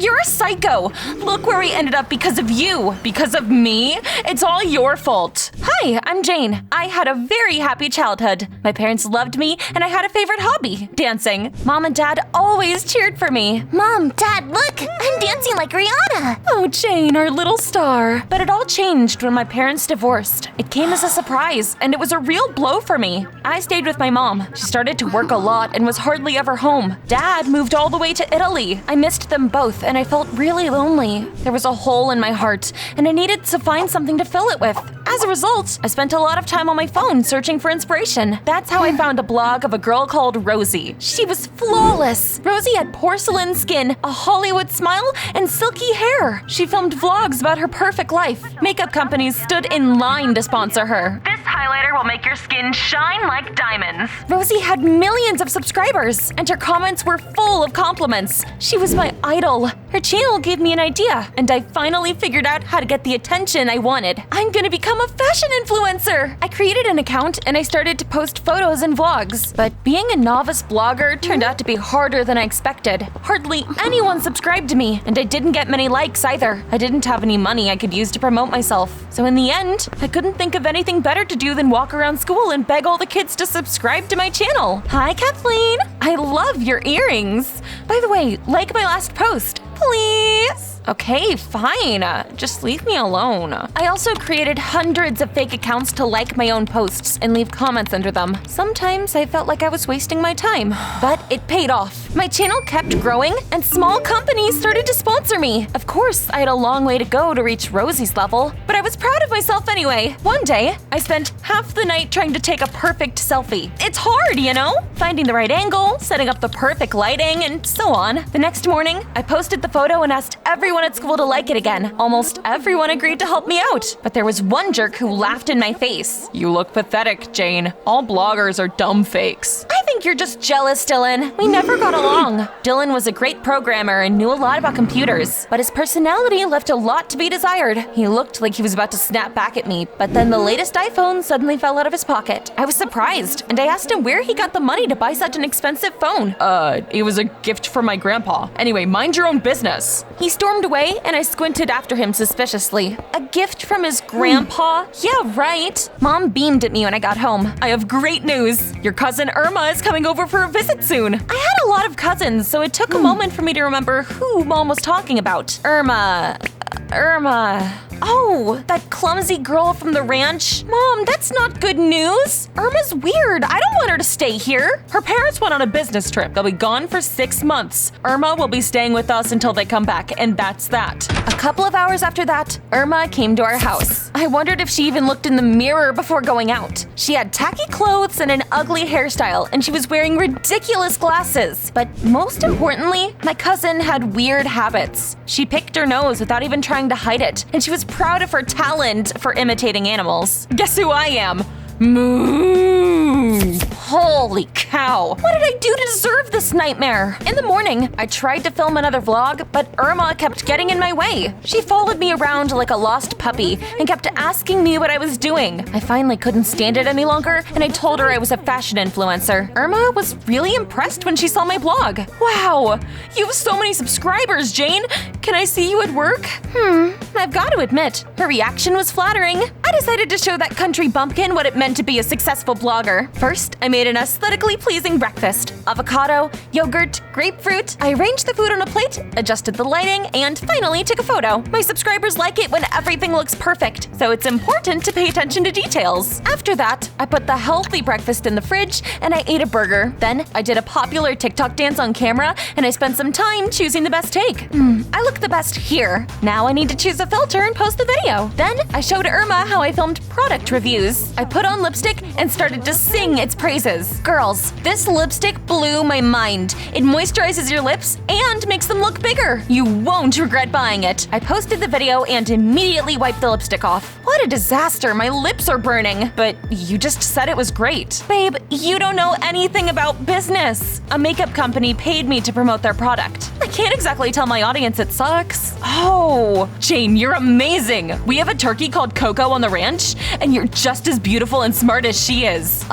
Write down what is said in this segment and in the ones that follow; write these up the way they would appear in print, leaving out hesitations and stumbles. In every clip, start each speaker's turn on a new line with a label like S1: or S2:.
S1: You're a psycho! Look where we ended up because of you! Because of me? It's all your fault! Hi, I'm Jane. I had a very happy childhood. My parents loved me, and I had a favorite hobby, dancing. Mom and Dad always cheered for me.
S2: Mom, Dad, look! I'm dancing like Rihanna!
S1: Oh, Jane, our little star. But it all changed when my parents divorced. It came as a surprise, and it was a real blow for me. I stayed with my mom. She started to work a lot and was hardly ever home. Dad moved all the way to Italy. I missed them both, and I felt really lonely. There was a hole in my heart, and I needed to find something to fill it with. As a result, I spent a lot of time on my phone searching for inspiration. That's how I found a blog of a girl called Rosie. She was flawless. Rosie had porcelain skin, a Hollywood smile, and silky hair. She filmed vlogs about her perfect life. Makeup companies stood in line to sponsor her. This highlighter will make your skin shine like diamonds. Rosie had millions of subscribers, and her comments were full of compliments. She was my idol. Her channel gave me an idea, and I finally figured out how to get the attention I wanted. I'm gonna become a fashion influencer! I created an account and I started to post photos and vlogs. But being a novice blogger turned out to be harder than I expected. Hardly anyone subscribed to me, and I didn't get many likes either. I didn't have any money I could use to promote myself. So in the end, I couldn't think of anything better to do than walk around school and beg all the kids to subscribe to my channel. Hi, Kathleen! I love your earrings! By the way, like my last post, please! Okay, fine. Just leave me alone. I also created hundreds of fake accounts to like my own posts and leave comments under them. Sometimes I felt like I was wasting my time, but it paid off. My channel kept growing, and small companies started to sponsor me. Of course, I had a long way to go to reach Rosie's level, but I was proud of myself anyway. One day, I spent half the night trying to take a perfect selfie. It's hard, you know? Finding the right angle, setting up the perfect lighting, and so on. The next morning, I posted the photo and asked everyone at school to like it again. Almost everyone agreed to help me out, but there was one jerk who laughed in my face. You look pathetic, Jane. All bloggers are dumb fakes. I think you're just jealous, Dylan. We never got along. Dylan was a great programmer and knew a lot about computers, but his personality left a lot to be desired. He looked like he was about to snap back at me, but then the latest iPhone suddenly fell out of his pocket. I was surprised, and I asked him where he got the money to buy such an expensive phone. It was a gift from my grandpa. Anyway, mind your own business. He stormed away, and I squinted after him suspiciously. A gift from his grandpa? Yeah, right. Mom beamed at me when I got home. I have great news. Your cousin Irma is coming over for a visit soon. I had a lot of cousins, so it took a moment for me to remember who Mom was talking about. Irma. Oh, that clumsy girl from the ranch? Mom, that's not good news. Irma's weird. I don't want her to stay here. Her parents went on a business trip. They'll be gone for 6 months. Irma will be staying with us until they come back, and that's that. A couple of hours after that, Irma came to our house. I wondered if she even looked in the mirror before going out. She had tacky clothes and an ugly hairstyle, and she was wearing ridiculous glasses. But most importantly, my cousin had weird habits. She picked her nose without even trying to hide it, and she was proud of her talent for imitating animals. Guess who I am? Moo! Holy cow! What did I do to deserve this nightmare? In the morning, I tried to film another vlog, but Irma kept getting in my way. She followed me around like a lost puppy and kept asking me what I was doing. I finally couldn't stand it any longer, and I told her I was a fashion influencer. Irma was really impressed when she saw my blog. Wow! You have so many subscribers, Jane! Can I see you at work? I've got to admit, her reaction was flattering. I decided to show that country bumpkin what it meant to be a successful blogger. First, I made an aesthetically pleasing breakfast. Avocado, yogurt, grapefruit. I arranged the food on a plate, adjusted the lighting, and finally took a photo. My subscribers like it when everything looks perfect, so it's important to pay attention to details. After that, I put the healthy breakfast in the fridge and I ate a burger. Then, I did a popular TikTok dance on camera and I spent some time choosing the best take. I look the best here. Now I need to choose a filter and post the video. Then, I showed Irma how I filmed product reviews. I put on lipstick and started to sing its praises. Girls, this lipstick blew my mind. It moisturizes your lips and makes them look bigger. You won't regret buying it. I posted the video and immediately wiped the lipstick off. What a disaster, my lips are burning. But you just said it was great. Babe, you don't know anything about business. A makeup company paid me to promote their product. I can't exactly tell my audience it sucks. Oh, Jane, you're amazing. We have a turkey called Coco on the ranch, and you're just as beautiful and smart as she is.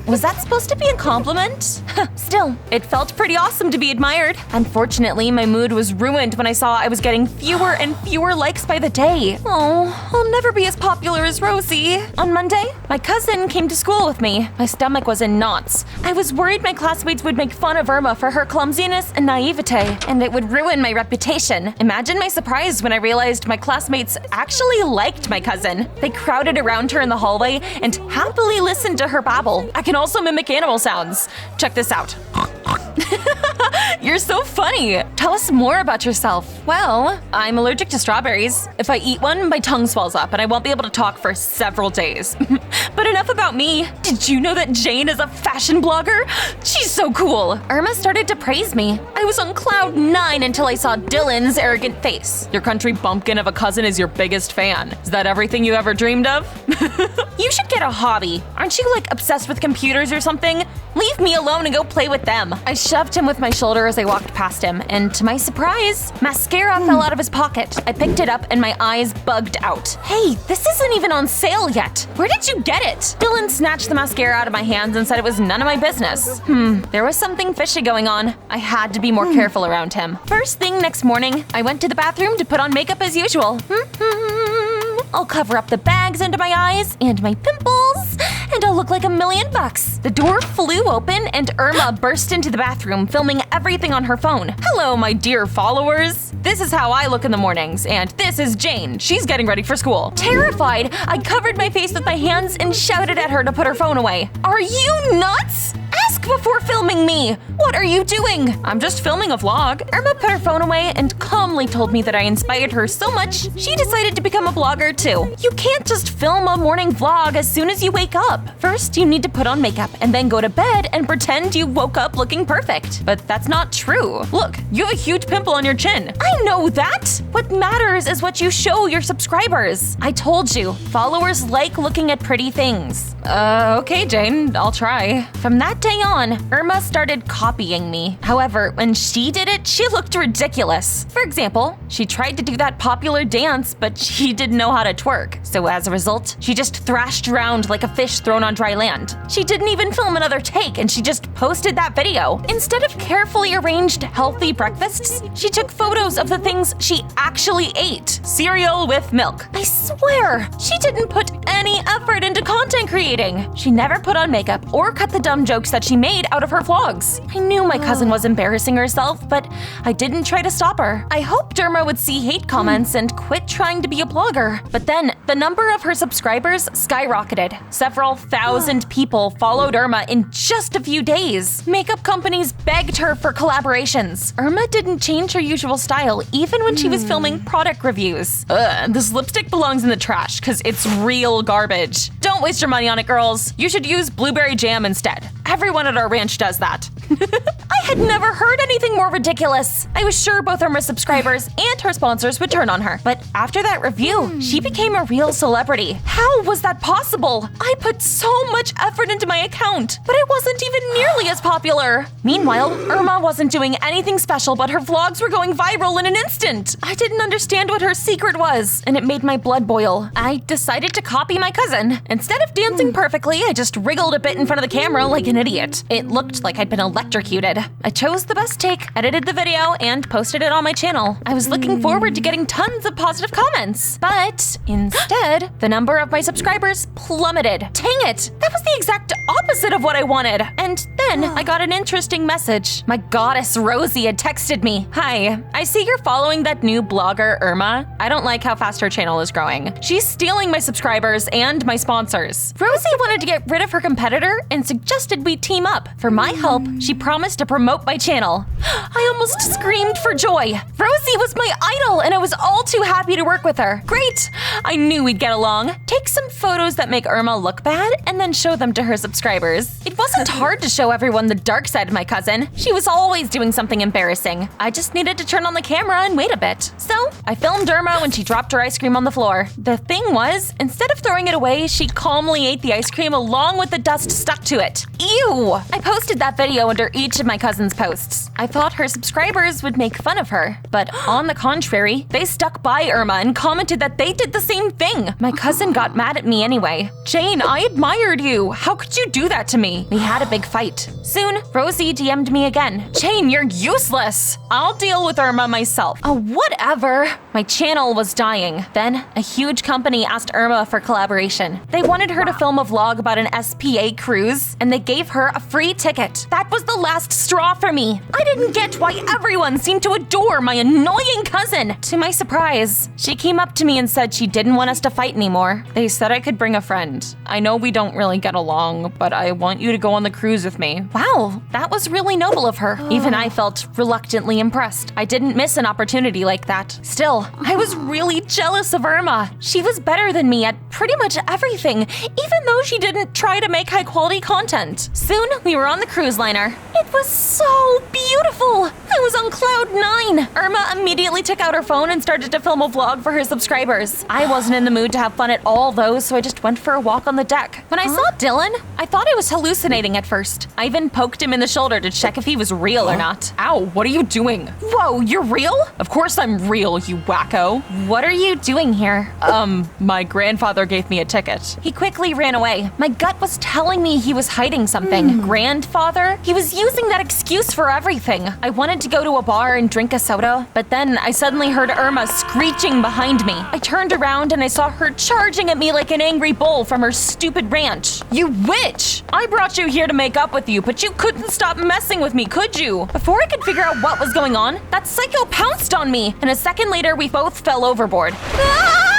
S1: Was that supposed to be a compliment? Still, it felt pretty awesome to be admired. Unfortunately, my mood was ruined when I saw I was getting fewer and fewer likes by the day. Oh, I'll never be as popular as Rosie. On Monday, my cousin came to school with me. My stomach was in knots. I was worried my classmates would make fun of Irma for her clumsiness and naivete, and it would ruin my reputation. Imagine my surprise when I realized my classmates actually liked my cousin. They crowded around her in the hallway and happily listened to her babble. I can also mimic animal sounds. Check this out. You're so funny. Tell us more about yourself. Well, I'm allergic to strawberries. If I eat one, my tongue swells up and I won't be able to talk for several days. But enough about me. Did you know that Jane is a fashion blogger? She's so cool. Irma started to praise me. I was on cloud 9 until I saw Dylan's arrogant face. Your country bumpkin of a cousin is your biggest fan. Is that everything you ever dreamed of? You should get a hobby. Aren't you like obsessed with computers or something? Leave me alone and go play with them. I shoved him with my shoulder as I walked past him, and to my surprise, mascara fell out of his pocket. I picked it up and my eyes bugged out. Hey, this isn't even on sale yet. Where did you get it? Dylan snatched the mascara out of my hands and said it was none of my business. There was something fishy going on. I had to be more careful around him. First thing next morning, I went to the bathroom to put on makeup as usual. I'll cover up the bags under my eyes and my pimples, and I'll look like $1,000,000. The door flew open and Irma burst into the bathroom, filming everything on her phone. Hello, my dear followers. This is how I look in the mornings, and this is Jane. She's getting ready for school. Terrified, I covered my face with my hands and shouted at her to put her phone away. Are you nuts? Ask before filming me! What are you doing? I'm just filming a vlog. Irma put her phone away and calmly told me that I inspired her so much, she decided to become a blogger too. You can't just film a morning vlog as soon as you wake up. First, you need to put on makeup and then go to bed and pretend you woke up looking perfect. But that's not true. Look, you have a huge pimple on your chin. I know that! What matters is what you show your subscribers. I told you, followers like looking at pretty things. Okay, Jane, I'll try. From that day on, Irma started copying me. However, when she did it, she looked ridiculous. For example, she tried to do that popular dance, but she didn't know how to twerk. So as a result, she just thrashed around like a fish thrown on dry land. She didn't even film another take, and she just posted that video. Instead of carefully arranged, healthy breakfasts, she took photos of the things she actually ate. Cereal with milk. I swear, she didn't put any effort into content creating. She never put on makeup or cut the dumb jokes that she made out of her vlogs. I knew my cousin was embarrassing herself, but I didn't try to stop her. I hoped Irma would see hate comments and quit trying to be a blogger. But then, the number of her subscribers skyrocketed. Several thousand people followed Irma in just a few days. Makeup companies begged her for collaborations. Irma didn't change her usual style, even when she was filming product reviews. This lipstick belongs in the trash, because it's real garbage. Don't waste your money on it, girls. You should use blueberry jam instead. Everyone at our ranch does that. I had never heard anything more ridiculous. I was sure both Irma's subscribers and her sponsors would turn on her. But after that review, she became a real celebrity. How was that possible? I put so much effort into my account, but I wasn't even nearly as popular. Meanwhile, Irma wasn't doing anything special, but her vlogs were going viral in an instant. I didn't understand what her secret was, and it made my blood boil. I decided to copy my cousin. Instead of dancing perfectly, I just wriggled a bit in front of the camera like an idiot. It looked like I'd been electrocuted. I chose the best take, edited the video, and posted it on my channel. I was looking forward to getting tons of positive comments, but instead, the number of my subscribers plummeted. Dang it! That was the exact opposite of what I wanted. And then I got an interesting message. My goddess Rosie had texted me. Hi, I see you're following that new blogger, Irma. I don't like how fast her channel is growing. She's stealing my subscribers and my sponsors. Rosie wanted to get rid of her competitor and suggested we team up. For my help, she promised to promote my channel. I almost screamed for joy. Rosie was my idol, and I was all too happy to work with her. Great! I knew we'd get along. Take some photos that make Irma look bad, and then show them to her subscribers. It wasn't hard to show everyone the dark side of my cousin. She was always doing something embarrassing. I just needed to turn on the camera and wait a bit. So I filmed Irma when she dropped her ice cream on the floor. The thing was, instead of throwing it away, she calmly ate the ice cream along with the dust stuck to it. Ew! I posted that video under each of my cousin's posts. I thought her subscribers would make fun of her, but on the contrary, they stuck by Irma and commented that they did the same thing. My cousin got mad at me anyway. Jane, I admired you. How could you do that to me? We had a big fight. Soon, Rosie DM'd me again. Jane, you're useless. I'll deal with Irma myself. Oh, whatever. My channel was dying. Then, a huge company asked Irma for collaboration. They wanted her to film a vlog about an SPA cruise, and they gave her a free ticket. That was the last straw for me. I didn't get why everyone seemed to adore my annoying cousin. To my surprise, she came up to me and said she didn't want us to fight anymore. They said I could bring a friend. I know we don't really get along, but I want you to go on the cruise with me. Wow, that was really noble of her. Even I felt reluctantly impressed. I didn't miss an opportunity like that. Still, I was really jealous of Irma. She was better than me at pretty much everything, even though she didn't try to make high-quality content. Soon, we were on the cruise liner. It was so beautiful. I was on cloud 9. Irma immediately took out her phone and started to film a vlog for her subscribers. I wasn't in the mood to have fun at all though, so I just went for a walk on the deck. When I saw Dylan, I thought I was hallucinating at first. I even poked him in the shoulder to check if he was real or not. Ow, what are you doing? Whoa, you're real? Of course I'm real, you wacko. What are you doing here? My grandfather gave me a ticket. He quickly ran away. My gut was telling me he was hiding something. Grandfather? He was using that excuse for everything. I wanted to go to a bar and drink a soda, but then I suddenly heard Irma screeching behind me. I turned around and I saw her charging at me like an angry bull from her stupid ranch. You witch! I brought you here to make up with you, but you couldn't stop messing with me, could you? Before I could figure out what was going on, that psycho pounced on me, and a second later we both fell overboard. Ah!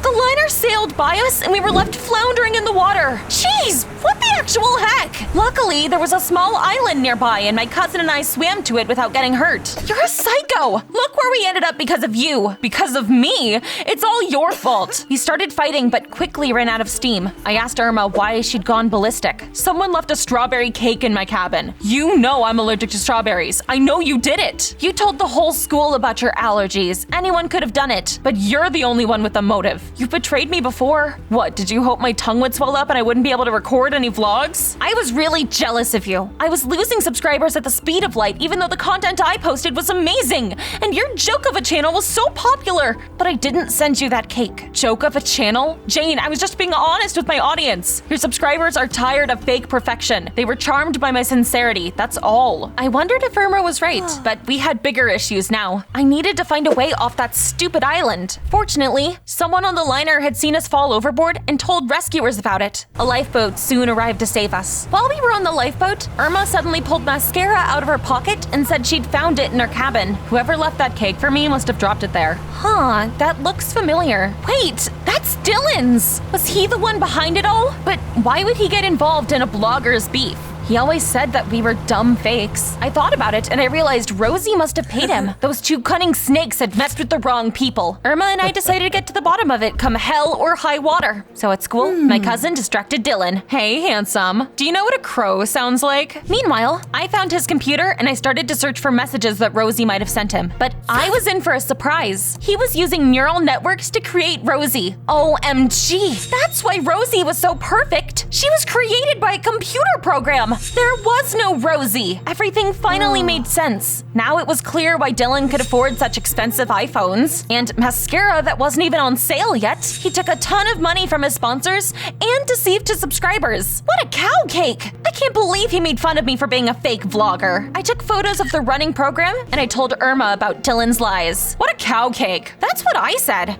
S1: The liner sailed by us and we were left floundering in the water. Jeez, what the actual heck? Luckily, there was a small island nearby and my cousin and I swam to it without getting hurt. You're a psycho! Look where we ended up because of you. Because of me? It's all your fault. We started fighting but quickly ran out of steam. I asked Irma why she'd gone ballistic. Someone left a strawberry cake in my cabin. You know I'm allergic to strawberries. I know you did it. You told the whole school about your allergies. Anyone could have done it, but you're the only one with a motive. You've betrayed me before. What, did you hope my tongue would swell up and I wouldn't be able to record any vlogs? I was really jealous of you. I was losing subscribers at the speed of light even though the content I posted was amazing. And your joke of a channel was so popular. But I didn't send you that cake. Joke of a channel? Jane, I was just being honest with my audience. Your subscribers are tired of fake perfection. They were charmed by my sincerity, that's all. I wondered if Irma was right, but we had bigger issues now. I needed to find a way off that stupid island. Fortunately, someone on the liner had seen us fall overboard and told rescuers about it. A lifeboat soon arrived to save us. While we were on the lifeboat, Irma suddenly pulled mascara out of her pocket and said she'd found it in her cabin. Whoever left that cake for me must have dropped it there. Huh, that looks familiar. Wait, that's Dylan's! Was he the one behind it all? But why would he get involved in a blogger's beef? He always said that we were dumb fakes. I thought about it and I realized Rosie must have paid him. Those two cunning snakes had messed with the wrong people. Irma and I decided to get to the bottom of it come hell or high water. So at school, my cousin distracted Dylan. Hey, handsome. Do you know what a crow sounds like? Meanwhile, I found his computer and I started to search for messages that Rosie might have sent him. But I was in for a surprise. He was using neural networks to create Rosie. OMG. That's why Rosie was so perfect. She was created by a computer program. There was no Rosie. Everything finally made sense. Now it was clear why Dylan could afford such expensive iPhones and mascara that wasn't even on sale yet. He took a ton of money from his sponsors and deceived his subscribers. What a cow cake! I can't believe he made fun of me for being a fake vlogger. I took photos of the running program and I told Irma about Dylan's lies. What a cow cake! That's what I said.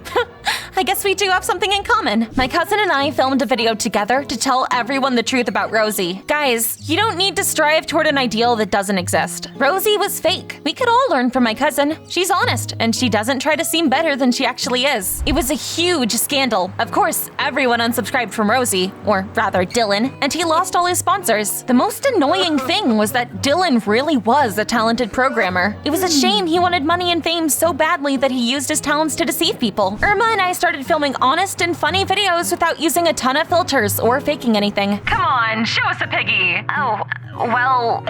S1: I guess we do have something in common. My cousin and I filmed a video together to tell everyone the truth about Rosie. Guys, you don't need to strive toward an ideal that doesn't exist. Rosie was fake. We could all learn from my cousin. She's honest, and she doesn't try to seem better than she actually is. It was a huge scandal. Of course, everyone unsubscribed from Rosie, or rather Dylan, and he lost all his sponsors. The most annoying thing was that Dylan really was a talented programmer. It was a shame he wanted money and fame so badly that he used his talents to deceive people. Irma and I started filming honest and funny videos without using a ton of filters or faking anything. Come on, show us a piggy. Oh, well,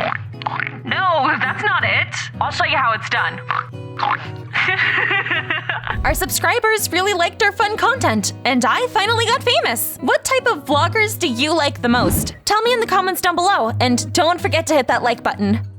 S1: no, that's not it. I'll show you how it's done. Our subscribers really liked our fun content, and I finally got famous. What type of vloggers do you like the most? Tell me in the comments down below, and don't forget to hit that like button.